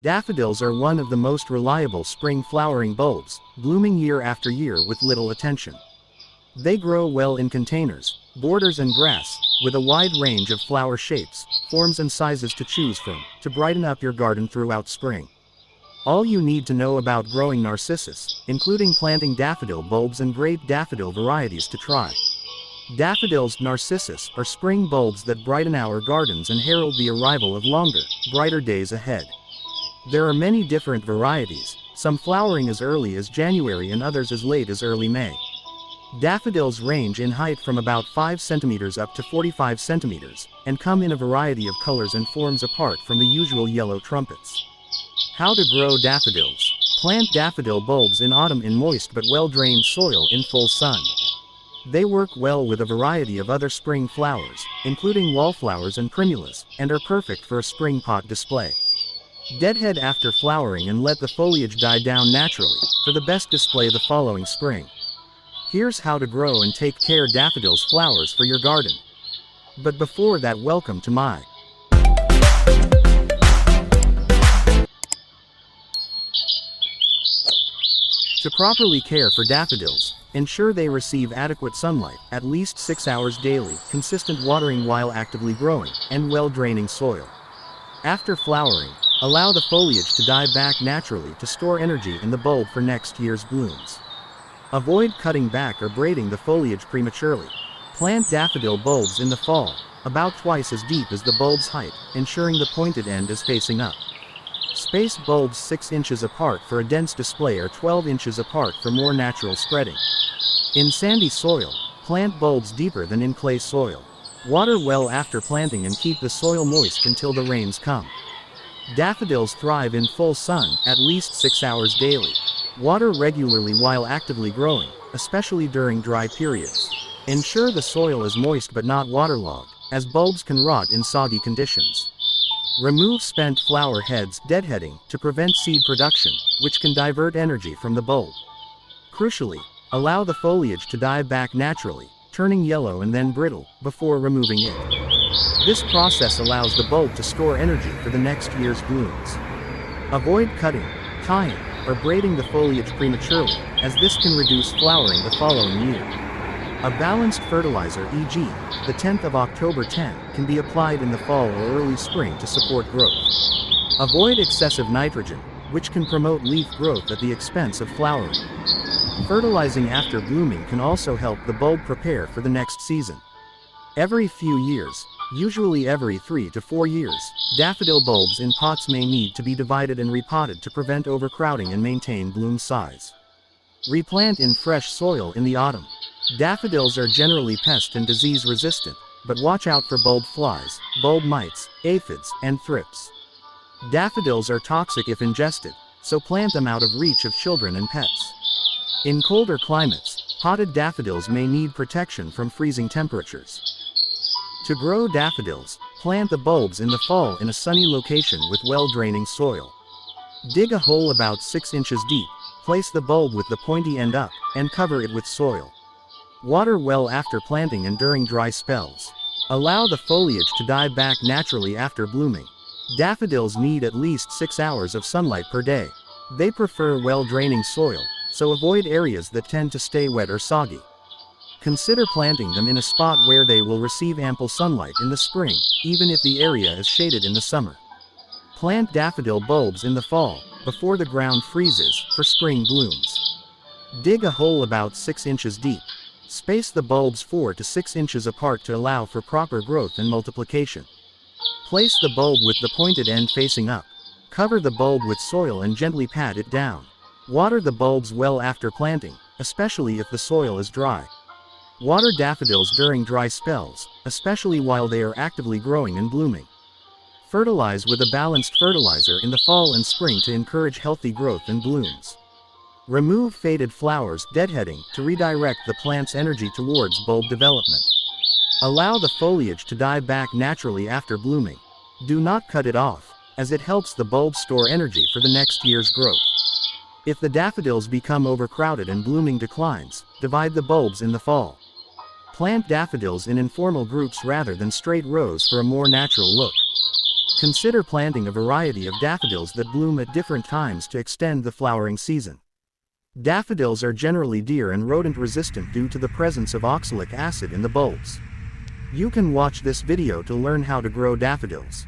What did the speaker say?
Daffodils are one of the most reliable spring flowering bulbs, blooming year after year with little attention. They grow well in containers, borders and grass, with a wide range of flower shapes, forms and sizes to choose from, to brighten up your garden throughout spring. All you need to know about growing narcissus, including planting daffodil bulbs and great daffodil varieties to try. Daffodils narcissus are spring bulbs that brighten our gardens and herald the arrival of longer, brighter days ahead. There are many different varieties, some flowering as early as January and others as late as early May. Daffodils range in height from about 5 cm up to 45 cm, and come in a variety of colors and forms apart from the usual yellow trumpets. How to grow daffodils. Plant daffodil bulbs in autumn in moist but well-drained soil in full sun. They work well with a variety of other spring flowers, including wallflowers and primulas, and are perfect for a spring pot display. Deadhead after flowering and let the foliage die down naturally, for the best display the following spring. Here's how to grow and take care daffodils flowers for your garden. But before that, welcome to my To properly care for daffodils, ensure they receive adequate sunlight, at least 6 hours daily, consistent watering while actively growing, and well-draining soil. After flowering, allow the foliage to die back naturally to store energy in the bulb for next year's blooms. Avoid cutting back or braiding the foliage prematurely. Plant daffodil bulbs in the fall, about twice as deep as the bulb's height, ensuring the pointed end is facing up. Space bulbs 6 inches apart for a dense display or 12 inches apart for more natural spreading. In sandy soil, plant bulbs deeper than in clay soil. Water well after planting and keep the soil moist until the rains come. Daffodils thrive in full sun, at least 6 hours daily. Water regularly while actively growing, especially during dry periods. Ensure the soil is moist but not waterlogged, as bulbs can rot in soggy conditions. Remove spent flower heads, deadheading, to prevent seed production, which can divert energy from the bulb. Crucially, allow the foliage to die back naturally, turning yellow and then brittle, before removing it. This process allows the bulb to store energy for the next year's blooms. Avoid cutting, tying, or braiding the foliage prematurely, as this can reduce flowering the following year. A balanced fertilizer, e.g., the 10th of October 10, can be applied in the fall or early spring to support growth. Avoid excessive nitrogen, which can promote leaf growth at the expense of flowering. Fertilizing after blooming can also help the bulb prepare for the next season. Every few years, usually every 3 to 4 years, daffodil bulbs in pots may need to be divided and repotted to prevent overcrowding and maintain bloom size. Replant in fresh soil in the autumn. Daffodils are generally pest and disease resistant, but watch out for bulb flies, bulb mites, aphids, and thrips. Daffodils are toxic if ingested, so plant them out of reach of children and pets. In colder climates, potted daffodils may need protection from freezing temperatures. To grow daffodils, plant the bulbs in the fall in a sunny location with well-draining soil. Dig a hole about 6 inches deep, place the bulb with the pointy end up, and cover it with soil. Water well after planting and during dry spells. Allow the foliage to die back naturally after blooming. Daffodils need at least 6 hours of sunlight per day. They prefer well-draining soil, so avoid areas that tend to stay wet or soggy. Consider planting them in a spot where they will receive ample sunlight in the spring, even if the area is shaded in the summer. Plant daffodil bulbs in the fall, before the ground freezes, for spring blooms. Dig a hole about 6 inches deep. Space the bulbs 4 to 6 inches apart to allow for proper growth and multiplication. Place the bulb with the pointed end facing up. Cover the bulb with soil and gently pat it down. Water the bulbs well after planting, especially if the soil is dry. Water daffodils during dry spells, especially while they are actively growing and blooming. Fertilize with a balanced fertilizer in the fall and spring to encourage healthy growth and blooms. Remove faded flowers, deadheading, to redirect the plant's energy towards bulb development. Allow the foliage to die back naturally after blooming. Do not cut it off, as it helps the bulb store energy for the next year's growth. If the daffodils become overcrowded and blooming declines, divide the bulbs in the fall. Plant daffodils in informal groups rather than straight rows for a more natural look. Consider planting a variety of daffodils that bloom at different times to extend the flowering season. Daffodils are generally deer and rodent resistant due to the presence of oxalic acid in the bulbs. You can watch this video to learn how to grow daffodils.